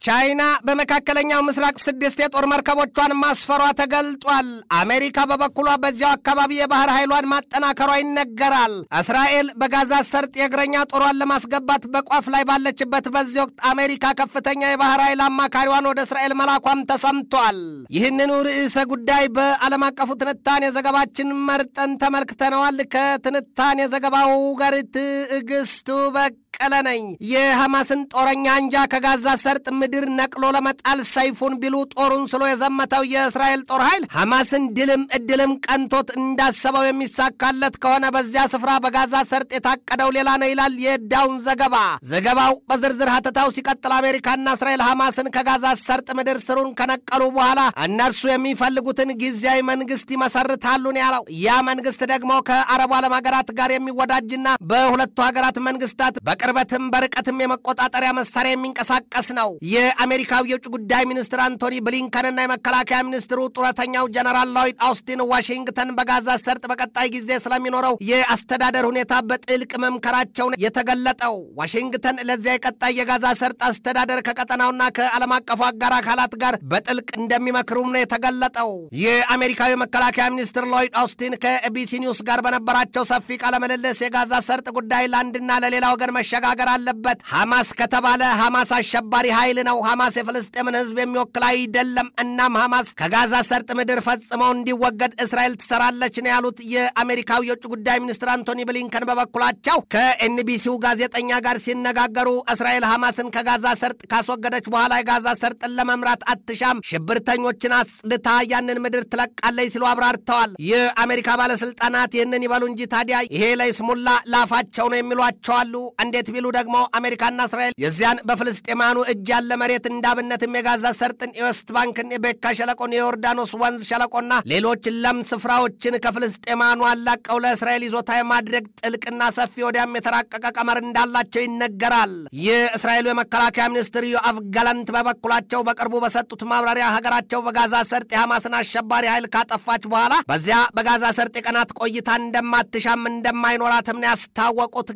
ቻይና በመካከለኛው ምስራቅ 6 የጦር መርከቦቿን ማስፈሯ ተገልጧል። አሜሪካ በበኩሏ በዚያው አካባቢ የባህር ኃይሏን ማጠናከሯ ይነገራል። እስራኤል በጋዛ ሰርጥ የእግረኛ ጦሯን ለማስገባት በቋፍ ላይ ባለችበት በዚህ ወቅት አሜሪካ ከፍተኛ የባህር ኃይል አማካሪዋን ወደ እስራኤል መላኳም ተሰምቷል። ይህንኑ ርዕሰ ጉዳይ በዓለም አቀፉ ትንታኔ ዘገባችን መርጠን ተመልክተነዋል። ከትንታኔ ዘገባው ጋር ትዕግስቱ በቀለ ነኝ። የሐማስን ጦረኛ አንጃ ከጋዛ ሰርጥ ምድር ነቅሎ ለመጣል ሰይፉን ቢሉ ጦሩን ስሎ የዘመተው የእስራኤል ጦር ኃይል ሐማስን ድልም እድልም ቀንቶት እንዳሰበው የሚሳካለት ከሆነ በዚያ ስፍራ በጋዛ ሰርጥ የታቀደው ሌላ ነው ይላል የዳውን ዘገባ። ዘገባው በዝርዝር ሀተታው ሲቀጥል አሜሪካና እስራኤል ሐማስን ከጋዛ ሰርጥ ምድር ስሩን ከነቀሉ በኋላ እነርሱ የሚፈልጉትን ጊዜያዊ መንግስት ይመሰርታሉ ነው ያለው። ያ መንግስት ደግሞ ከአረቡ ዓለም ሀገራት ጋር የሚወዳጅና በሁለቱ ሀገራት መንግስታት በቅርበትም በርቀትም የመቆጣጠሪያ መሳሪያ የሚንቀሳቀስ ነው። የአሜሪካው የውጭ ጉዳይ ሚኒስትር አንቶኒ ብሊንከንና የመከላከያ ሚኒስትሩ ጡረተኛው ጀነራል ሎይድ አውስቲን ዋሽንግተን በጋዛ ሰርጥ በቀጣይ ጊዜ ስለሚኖረው የአስተዳደር ሁኔታ በጥልቅ መምከራቸውን የተገለጠው። ዋሽንግተን ለዚያ የቀጣይ የጋዛ ሰርጥ አስተዳደር ከቀጠናውና ከዓለም አቀፉ አጋር አካላት ጋር በጥልቅ እንደሚመክሩም ነው የተገለጠው። የአሜሪካዊ መከላከያ ሚኒስትር ሎይድ አውስቲን ከኤቢሲ ኒውስ ጋር በነበራቸው ሰፊ ቃለ ምልልስ የጋዛ ሰርጥ ጉዳይ ለአንድና ለሌላ ወገን መሸጋገር አለበት። ሐማስ ከተባለ ሐማስ አሸባሪ ኃይል ነው። ሐማስ የፍልስጤምን ህዝብ የሚወክል አይደለም። እናም ሐማስ ከጋዛ ሰርጥ ምድር ፈጽመው እንዲወገድ እስራኤል ትሰራለች ነው ያሉት የአሜሪካው የውጭ ጉዳይ ሚኒስትር አንቶኒ ብሊንከን በበኩላቸው ከኤንቢሲው ጋዜጠኛ ጋር ሲነጋገሩ እስራኤል ሐማስን ከጋዛ ሰርጥ ካስወገደች በኋላ የጋዛ ሰርጥን ለመምራት አትሻም፣ ሽብርተኞችን አጽድታ ያንን ምድር ትለቃለች ሲሉ አብራርተዋል። የአሜሪካ ባለስልጣናት ይህንን ይበሉ እንጂ ታዲያ ይሄ ለይስሙላ ላፋቸው ነው የሚሏቸው አሉ። እንዴት ቢሉ ደግሞ አሜሪካና እስራኤል የዚያን በፍልስጤማኑ እጅ ያለ መሬት እንዳብነትም የጋዛ ሰርጥን፣ የዌስት ባንክን፣ የቤካ ሸለቆን፣ የዮርዳኖስ ወንዝ ሸለቆና ሌሎች ለም ስፍራዎችን ከፍልስጤማኑ አላቀው ለእስራኤል ይዞታ የማድረግ ጥልቅና ሰፊ ወዲያም የተራቀቀ ቀመር እንዳላቸው ይነገራል። የእስራኤሉ የመከላከያ ሚኒስትር ዮአፍ ጋላንት በበኩላቸው በቅርቡ በሰጡት ማብራሪያ ሀገራቸው በጋዛ ሰርጥ የሐማስን አሸባሪ ኃይል ካጠፋች በኋላ በዚያ በጋዛ ሰርጥ የቀናት ቆይታ እንደማትሻም እንደማይኖራትም ነው ያስታወቁት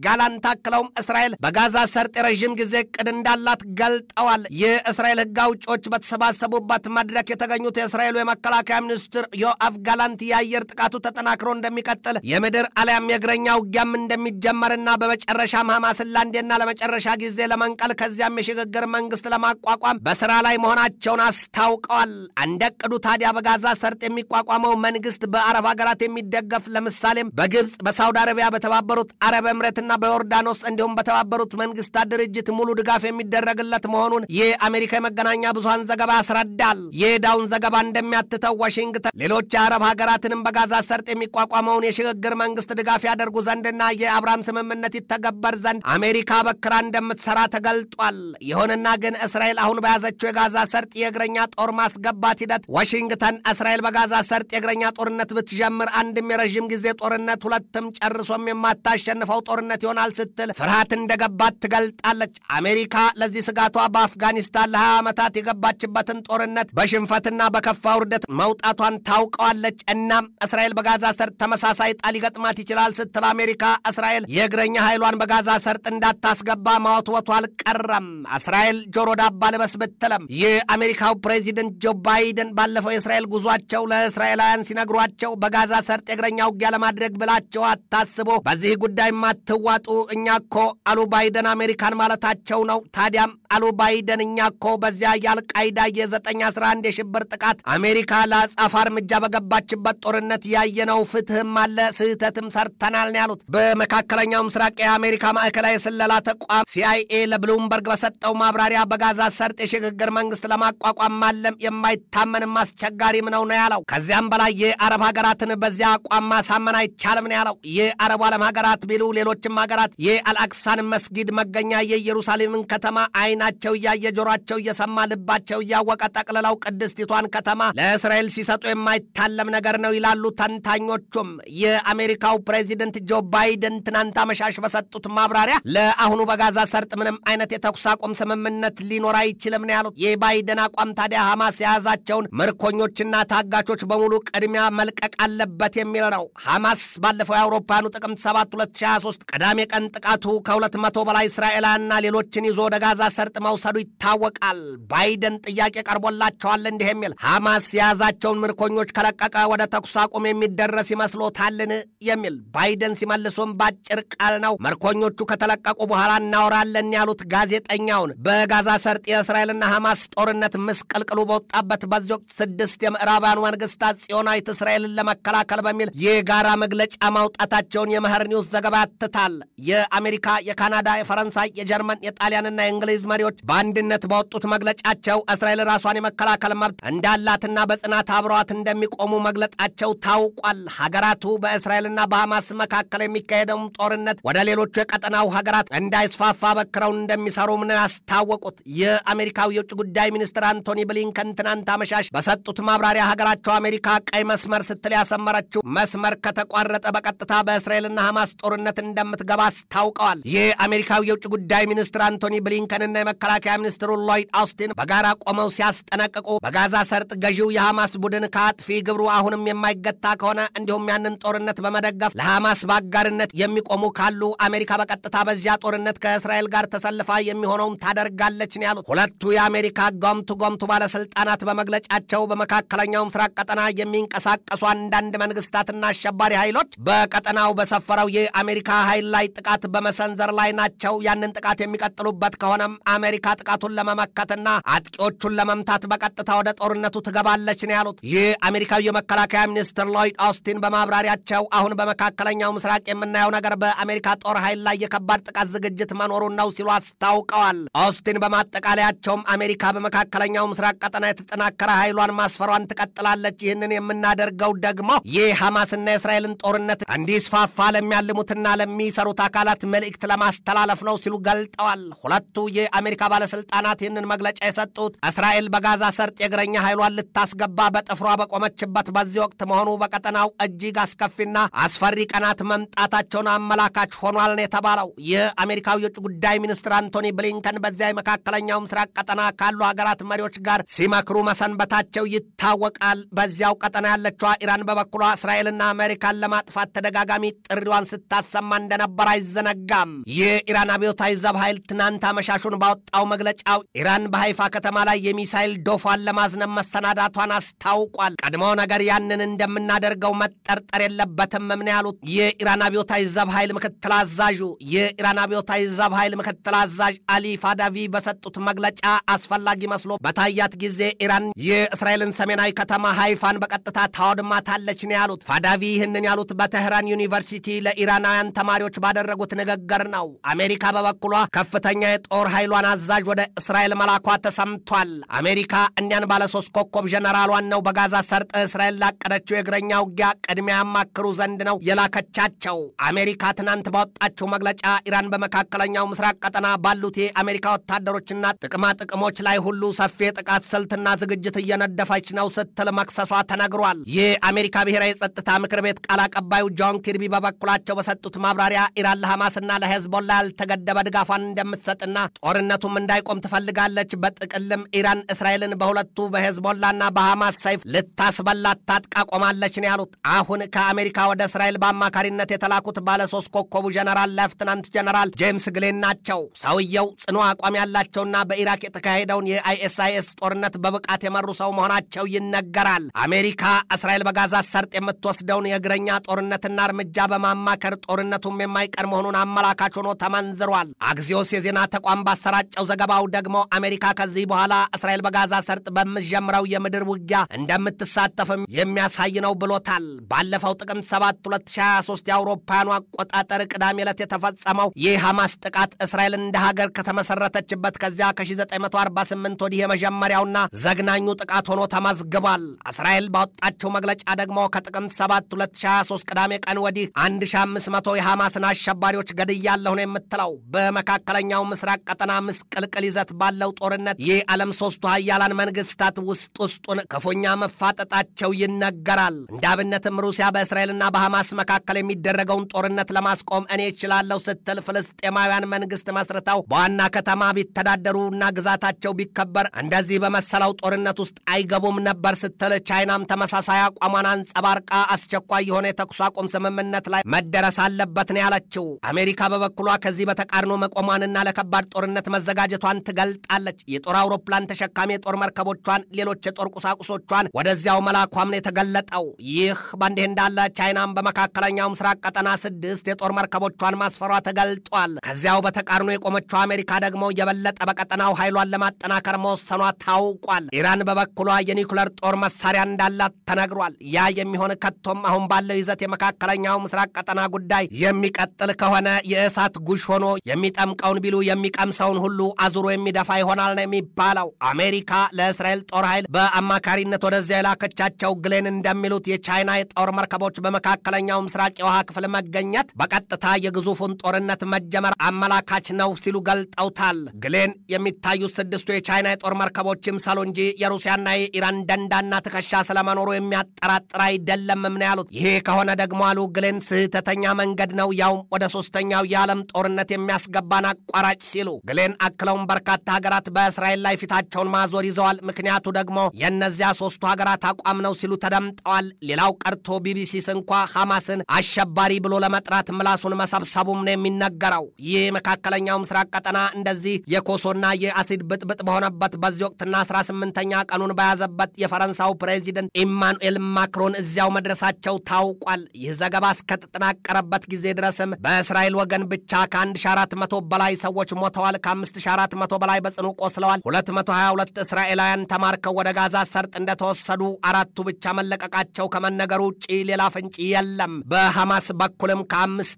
ጋላንት አክለውም እስራኤል በጋዛ ሰርጥ የረዥም ጊዜ እቅድ እንዳላት ገልጠዋል። የእስራኤል ሕግ አውጪዎች በተሰባሰቡበት መድረክ የተገኙት የእስራኤሉ የመከላከያ ሚኒስትር ዮአፍ ጋላንት የአየር ጥቃቱ ተጠናክሮ እንደሚቀጥል የምድር አሊያም የእግረኛ ውጊያም እንደሚጀመርና በመጨረሻም ሐማስን ለአንዴና ለመጨረሻ ጊዜ ለመንቀል ከዚያም የሽግግር መንግስት ለማቋቋም በስራ ላይ መሆናቸውን አስታውቀዋል። እንደቅዱ ታዲያ በጋዛ ሰርጥ የሚቋቋመው መንግስት በአረብ ሀገራት የሚደገፍ ለምሳሌም በግብፅ፣ በሳውዲ አረቢያ፣ በተባበሩት አረብ ኤምሬትና በዮርዳኖስ እንዲሁም በተባበሩት መንግስታት ድርጅት ሙሉ ድጋፍ የሚደረግለት መሆኑን የአሜሪካ የመገናኛ ብዙሃን ዘገባ ያስረዳል። የዳውን ዘገባ እንደሚያትተው ዋሽንግተን ሌሎች የአረብ ሀገራትንም በጋዛ ሰርጥ የሚቋቋመውን የሽግግር መንግስት ድጋፍ ያደርጉ ዘንድና የአብርሃም ስምምነት ይተገበር ዘንድ አሜሪካ በክራ እንደምትሰራ ተገልጧል። ይሁንና ግን እስራኤል አሁን በያዘችው የጋዛ ሰርጥ የእግረኛ ጦር ማስገባት ሂደት ዋሽንግተን እስራኤል በጋዛ ሰርጥ የእግረኛ ጦርነት ብትጀምር አንድም የረዥም ጊዜ ጦርነት፣ ሁለትም ጨርሶም የማታሸንፈው ጦርነት ይሆናል ስትል ፍርሃት እንደገባት ትገልጣለች። አሜሪካ ለዚህ ስጋቷ በአፍጋኒስታን ለ20 ዓመታት የገባችበትን ጦርነት በሽንፈትና በከፋ ውርደት መውጣቷን ታውቀዋለች። እናም እስራኤል በጋዛ ሰርጥ ተመሳሳይ ጣል ሊገጥማት ይችላል ስትል አሜሪካ እስራኤል የእግረኛ ኃይሏን በጋዛ ሰርጥ እንዳታስገባ ማወትወቱ አልቀረም። እስራኤል ጆሮ ዳባ ልበስ ብትለም የአሜሪካው ፕሬዚደንት ጆ ባይደን ባለፈው የእስራኤል ጉዟቸው ለእስራኤላውያን ሲነግሯቸው በጋዛ ሰርጥ የእግረኛ ውጊያ ለማድረግ ብላቸው አታስቦ በዚህ ጉዳይ ማትዋጡ እኛ እኮ አሉ ባይደን አሜሪካን ማለታቸው ነው። ታዲያም አሉ ባይደን እኛ እኮ በዚያ የአልቃይዳ የ9/11 የሽብር ጥቃት አሜሪካ ለአጸፋ እርምጃ በገባችበት ጦርነት ያየነው ፍትህም አለ ስህተትም ሰርተናል ነው ያሉት። በመካከለኛው ምስራቅ የአሜሪካ ማዕከላዊ የስለላ ተቋም ሲአይኤ ለብሉምበርግ በሰጠው ማብራሪያ በጋዛ ሰርጥ የሽግግር መንግስት ለማቋቋም ማለም የማይታመንም አስቸጋሪም ነው ያለው። ከዚያም በላይ የአረብ ሀገራትን በዚያ አቋም ማሳመን አይቻልም ነው ያለው። የአረብ ዓለም ሀገራት ቢሉ ሌሎችም ሀገራት የአልአክሳን መስጊድ መገኛ የኢየሩሳሌምን ከተማ አይናቸው እያየ ጆሮአቸው እየሰማ ልባቸው እያወቀ ጠቅልለው ቅድስቲቷን ከተማ ለእስራኤል ሲሰጡ የማይታለም ነገር ነው ይላሉ ተንታኞቹም። የአሜሪካው ፕሬዚደንት ጆ ባይደን ትናንት አመሻሽ በሰጡት ማብራሪያ ለአሁኑ በጋዛ ሰርጥ ምንም አይነት የተኩስ አቁም ስምምነት ሊኖር አይችልም ነው ያሉት። የባይደን አቋም ታዲያ ሐማስ የያዛቸውን ምርኮኞችና ታጋቾች በሙሉ ቅድሚያ መልቀቅ አለበት የሚል ነው። ሐማስ ባለፈው የአውሮፓውያኑ ጥቅምት 7 2023 ቅዳሜ ቅዳሜ ቀን ጥቃቱ ከ200 በላይ እስራኤላውያንና ሌሎችን ይዞ ወደ ጋዛ ሰርጥ መውሰዱ ይታወቃል። ባይደን ጥያቄ ቀርቦላቸዋል እንዲህ የሚል ሐማስ የያዛቸውን ምርኮኞች ከለቀቀ ወደ ተኩስ አቁም የሚደረስ ይመስሎታልን የሚል ባይደን ሲመልሱም ባጭር ቃል ነው ምርኮኞቹ ከተለቀቁ በኋላ እናወራለን ያሉት ጋዜጠኛውን። በጋዛ ሰርጥ የእስራኤልና ሐማስ ጦርነት ምስቅልቅሉ በወጣበት በዚህ ወቅት 6 የምዕራባውያኑ መንግስታት ጽዮናዊት እስራኤልን ለመከላከል በሚል የጋራ መግለጫ ማውጣታቸውን የመኸር ኒውስ ዘገባ ያትታል። የአሜሪካ፣ የካናዳ፣ የፈረንሳይ፣ የጀርመን፣ የጣሊያንና የእንግሊዝ መሪዎች በአንድነት ባወጡት መግለጫቸው እስራኤል ራሷን የመከላከል መብት እንዳላትና በጽናት አብረዋት እንደሚቆሙ መግለጣቸው ታውቋል። ሀገራቱ በእስራኤልና በሐማስ መካከል የሚካሄደውን ጦርነት ወደ ሌሎቹ የቀጠናው ሀገራት እንዳይስፋፋ በክረውን እንደሚሰሩም ነው ያስታወቁት። የአሜሪካው የውጭ ጉዳይ ሚኒስትር አንቶኒ ብሊንከን ትናንት አመሻሽ በሰጡት ማብራሪያ ሀገራቸው አሜሪካ ቀይ መስመር ስትል ያሰመረችው መስመር ከተቋረጠ በቀጥታ በእስራኤልና ሐማስ ጦርነት እንደምትገባ አስታውቀዋል። የአሜሪካው የውጭ ጉዳይ ሚኒስትር አንቶኒ ብሊንከንና የመከላከያ ሚኒስትሩ ሎይድ አውስቲን በጋራ ቆመው ሲያስጠነቅቁ በጋዛ ሰርጥ ገዢው የሐማስ ቡድን ከአጥፊ ግብሩ አሁንም የማይገታ ከሆነ እንዲሁም ያንን ጦርነት በመደገፍ ለሐማስ በአጋርነት የሚቆሙ ካሉ አሜሪካ በቀጥታ በዚያ ጦርነት ከእስራኤል ጋር ተሰልፋ የሚሆነውን ታደርጋለች ነው ያሉት። ሁለቱ የአሜሪካ ጎምቱ ባለስልጣናት በመግለጫቸው በመካከለኛው ምስራቅ ቀጠና የሚንቀሳቀሱ አንዳንድ መንግስታትና አሸባሪ ኃይሎች በቀጠናው በሰፈረው የአሜሪካ ኃይል ላይ ጥቃት በመሰንዘር ላይ ናቸው። ያንን ጥቃት የሚቀጥሉበት ከሆነም አሜሪካ ጥቃቱን ለመመከትና አጥቂዎቹን ለመምታት በቀጥታ ወደ ጦርነቱ ትገባለች ነው ያሉት። የአሜሪካው የመከላከያ ሚኒስትር ሎይድ አውስቲን በማብራሪያቸው አሁን በመካከለኛው ምስራቅ የምናየው ነገር በአሜሪካ ጦር ኃይል ላይ የከባድ ጥቃት ዝግጅት መኖሩን ነው ሲሉ አስታውቀዋል። አውስቲን በማጠቃለያቸውም አሜሪካ በመካከለኛው ምስራቅ ቀጠና የተጠናከረ ኃይሏን ማስፈሯን ትቀጥላለች። ይህንን የምናደርገው ደግሞ የሐማስና የእስራኤልን ጦርነት እንዲስፋፋ ለሚያልሙትና ለሚሰሩት አካላት መልእክት ለማስተላለፍ ነው ሲሉ ገልጠዋል። ሁለቱ የአሜሪካ ባለስልጣናት ይህንን መግለጫ የሰጡት እስራኤል በጋዛ ሰርጥ የእግረኛ ኃይሏን ልታስገባ በጥፍሯ በቆመችበት በዚህ ወቅት መሆኑ በቀጠናው እጅግ አስከፊና አስፈሪ ቀናት መምጣታቸውን አመላካች ሆኗል ነው የተባለው። የአሜሪካው የውጭ ጉዳይ ሚኒስትር አንቶኒ ብሊንከን በዚያ የመካከለኛው ምስራቅ ቀጠና ካሉ ሀገራት መሪዎች ጋር ሲመክሩ መሰንበታቸው ይታወቃል። በዚያው ቀጠና ያለችዋ ኢራን በበኩሏ እስራኤልና አሜሪካን ለማጥፋት ተደጋጋሚ ጥሪዋን ስታሰማ እንደነበር አይዘነጋም። የኢራን አብዮታዊ ዘብ ኃይል ትናንት አመሻሹን ባወጣው መግለጫው ኢራን በሃይፋ ከተማ ላይ የሚሳይል ዶፏን ለማዝነብ መሰናዳቷን አስታውቋል። ቀድሞ ነገር ያንን እንደምናደርገው መጠርጠር የለበትም ምን ያሉት የኢራን አብዮታዊ ዘብ ኃይል ምክትል አዛዡ የኢራን አብዮታዊ ዘብ ኃይል ምክትል አዛዥ አሊ ፋዳቪ በሰጡት መግለጫ አስፈላጊ መስሎ በታያት ጊዜ ኢራን የእስራኤልን ሰሜናዊ ከተማ ሃይፋን በቀጥታ ታወድማታለች ነው ያሉት። ፋዳቪ ይህንን ያሉት በቴህራን ዩኒቨርሲቲ ለኢራናውያን ተማሪዎች ባደረጉት ንግግር ነው። አሜሪካ በበኩሏ ከፍተኛ የጦር ኃይሏን አዛዥ ወደ እስራኤል መላኳ ተሰምቷል። አሜሪካ እኛን ባለ 3 ኮከብ ጀነራሏን ነው በጋዛ ሰርጥ እስራኤል ላቀደችው የእግረኛ ውጊያ ቅድሚያ ያማክሩ ዘንድ ነው የላከቻቸው። አሜሪካ ትናንት ባወጣችው መግለጫ ኢራን በመካከለኛው ምስራቅ ቀጠና ባሉት የአሜሪካ ወታደሮችና ጥቅማ ጥቅሞች ላይ ሁሉ ሰፊ ጥቃት ስልትና ዝግጅት እየነደፈች ነው ስትል መክሰሷ ተነግሯል። የአሜሪካ ብሔራዊ ጸጥታ ምክር ቤት ቃል አቀባዩ ጆን ኪርቢ በበኩላቸው በሰጡት ማብራሪያ ኢራን ለሐማስና ለሄዝቦላ ያልተገደበ ድጋፏን እንደምትሰጥና ጦርነቱም እንዳይቆም ትፈልጋለች። በጥቅልም ኢራን እስራኤልን በሁለቱ በሄዝቦላና በሐማስ ሰይፍ ልታስበላት ታጥቃ ቆማለች ነው ያሉት። አሁን ከአሜሪካ ወደ እስራኤል በአማካሪነት የተላኩት ባለ 3 ኮከቡ ጀነራል ሌፍትናንት ጀነራል ጄምስ ግሌን ናቸው። ሰውየው ጽኑ አቋም ያላቸውና በኢራቅ የተካሄደውን የአይኤስአይኤስ ጦርነት በብቃት የመሩ ሰው መሆናቸው ይነገራል። አሜሪካ እስራኤል በጋዛ ሰርጥ የምትወስደውን የእግረኛ ጦርነትና እርምጃ በማማከር ጦርነቱም የማይቀር መሆኑን አመላካች ሆኖ ተመንዝሯል። አግዚዮስ የዜና ተቋም ባሰራጨው ዘገባው ደግሞ አሜሪካ ከዚህ በኋላ እስራኤል በጋዛ ሰርጥ በምትጀምረው የምድር ውጊያ እንደምትሳተፍም የሚያሳይ ነው ብሎታል። ባለፈው ጥቅምት 7 2023 የአውሮፓውያኑ አቆጣጠር ቅዳሜ ዕለት የተፈጸመው የሐማስ ጥቃት እስራኤል እንደ ሀገር ከተመሰረተችበት ከዚያ ከ1948 ወዲህ የመጀመሪያውና ዘግናኙ ጥቃት ሆኖ ተመዝግቧል። እስራኤል ባወጣችው መግለጫ ደግሞ ከጥቅምት 7 2023 ቅዳሜ ቀን ወዲህ 1500 የሐማስን አሸባሪዎች ገድያለሁ ነው የምትለው። በመካከለኛው ምስራቅ ቀጠና ምስቅልቅል ይዘት ባለው ጦርነት የዓለም 3ቱ ኃያላን መንግስታት ውስጡን ክፉኛ መፋጠጣቸው ይነገራል። እንደ አብነትም ሩሲያ በእስራኤልና በሐማስ መካከል የሚደረገውን ጦርነት ለማስቆም እኔ እችላለሁ ስትል ፍልስጤማውያን መንግስት መስርተው በዋና ከተማ ቢተዳደሩና ግዛታቸው ቢከበር እንደዚህ በመሰለው ጦርነት ውስጥ አይገቡም ነበር ስትል ቻይናም ተመሳሳይ አቋሟን አንጸባርቃ አስቸኳይ የሆነ የተኩስ አቁም ስምምነት ላይ መደረስ አለበት ነው ያለችው። የገለጸችው። አሜሪካ በበኩሏ ከዚህ በተቃርኖ መቆሟንና ለከባድ ጦርነት መዘጋጀቷን ትገልጣለች። የጦር አውሮፕላን ተሸካሚ የጦር መርከቦቿን፣ ሌሎች የጦር ቁሳቁሶቿን ወደዚያው መላኳም ነው የተገለጠው። ይህ በእንዲህ እንዳለ ቻይናም በመካከለኛው ምስራቅ ቀጠና 6 የጦር መርከቦቿን ማስፈሯ ተገልጧል። ከዚያው በተቃርኖ የቆመችው አሜሪካ ደግሞ የበለጠ በቀጠናው ኃይሏን ለማጠናከር መወሰኗ ታውቋል። ኢራን በበኩሏ የኒውክለር ጦር መሳሪያ እንዳላት ተነግሯል። ያ የሚሆን ከቶም አሁን ባለው ይዘት የመካከለኛው ምስራቅ ቀጠና ጉዳይ የሚቀጥል ከሆነ የእሳት ጉሽ ሆኖ የሚጠምቀውን ቢሉ የሚቀምሰውን ሁሉ አዙሮ የሚደፋ ይሆናል ነው የሚባለው። አሜሪካ ለእስራኤል ጦር ኃይል በአማካሪነት ወደዚያ የላከቻቸው ግሌን እንደሚሉት የቻይና የጦር መርከቦች በመካከለኛው ምስራቅ የውሃ ክፍል መገኘት በቀጥታ የግዙፉን ጦርነት መጀመር አመላካች ነው ሲሉ ገልጠውታል። ግሌን የሚታዩት 6ቱ የቻይና የጦር መርከቦች ይምሰሉ እንጂ የሩሲያና የኢራን ደንዳና ትከሻ ስለመኖሩ የሚያጠራጥር አይደለም ነው ያሉት። ይሄ ከሆነ ደግሞ አሉ ግሌን ስህተተኛ መንገድ ነው፣ ያውም ወደ 3ኛው የዓለም ጦርነት የሚያስገባን አቋራጭ ሲሉ ግሌን አክለውም በርካታ ሀገራት በእስራኤል ላይ ፊታቸውን ማዞር ይዘዋል። ምክንያቱ ደግሞ የእነዚያ 3ቱ ሀገራት አቋም ነው ሲሉ ተደምጠዋል። ሌላው ቀርቶ ቢቢሲስ እንኳ ሐማስን አሸባሪ ብሎ ለመጥራት ምላሱን መሰብሰቡም ነው የሚነገረው። ይህ መካከለኛው ምስራቅ ቀጠና እንደዚህ የኮሶና የአሲድ ብጥብጥ በሆነበት በዚህ ወቅትና 18ኛ ቀኑን በያዘበት የፈረንሳው ፕሬዚደንት ኢማኑኤል ማክሮን እዚያው መድረሳቸው ታውቋል። ይህ ዘገባ እስከተጠናቀረበት ጊዜ ድረስም በእስራኤል ወገን ብቻ ከ1400 በላይ ሰዎች ሞተዋል፣ ከ5400 በላይ በጽኑ ቆስለዋል፣ 222 እስራኤላውያን ተማርከው ወደ ጋዛ ሰርጥ እንደተወሰዱ 4ቱ ብቻ መለቀቃቸው ከመነገሩ ውጪ ሌላ ፍንጭ የለም። በሐማስ በኩልም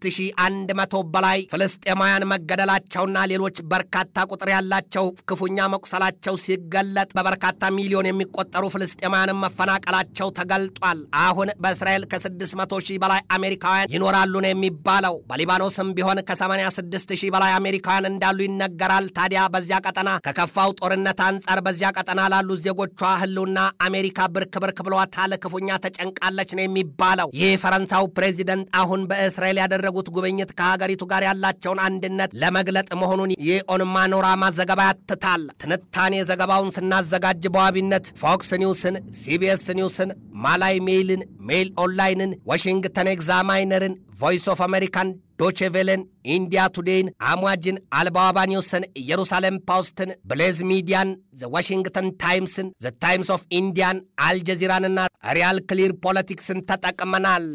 ከ5100 በላይ ፍልስጤማውያን መገደላቸውና ሌሎች በርካታ ቁጥር ያላቸው ክፉኛ መቁሰላቸው ሲገለጥ በበርካታ ሚሊዮን የሚቆጠሩ ፍልስጤማውያንም መፈናቀላቸው ተገልጧል። አሁን በእስራኤል ከ600,000 በላይ አሜሪካውያን ይኖራሉ ነው የሚባለው። በሊባኖስም ቢሆን ከ86,000 በላይ አሜሪካውያን እንዳሉ ይነገራል። ታዲያ በዚያ ቀጠና ከከፋው ጦርነት አንጻር በዚያ ቀጠና ላሉ ዜጎቿ ህልውና አሜሪካ ብርክ ብሏታል፣ ክፉኛ ተጨንቃለች ነው የሚባለው። ይህ ፈረንሳው ፕሬዚደንት አሁን በእስራኤል ያደረጉት ጉብኝት ከሀገሪቱ ጋር ያላቸውን አንድነት ለመግለጥ መሆኑን የኦን ማኖራማ ዘገባ ያትታል። ትንታኔ ዘገባውን ስናዘጋጅ በዋቢነት ፎክስ ኒውስን፣ ሲቢኤስ ኒውስን፣ ማላይ ሜይልን፣ ሜይል ኦንላይንን፣ ዋሽንግተን ኤግዛማይነርን፣ ቮይስ ኦፍ አሜሪካን፣ ዶቼ ቬለን፣ ኢንዲያ ቱዴይን፣ አሟጅን፣ አልባዋባ ኒውስን፣ ኢየሩሳሌም ፖስትን፣ ብሌዝ ሚዲያን፣ ዘ ዋሽንግተን ታይምስን፣ ዘ ታይምስ ኦፍ ኢንዲያን፣ አልጀዚራንና ሪያል ክሊር ፖለቲክስን ተጠቅመናል።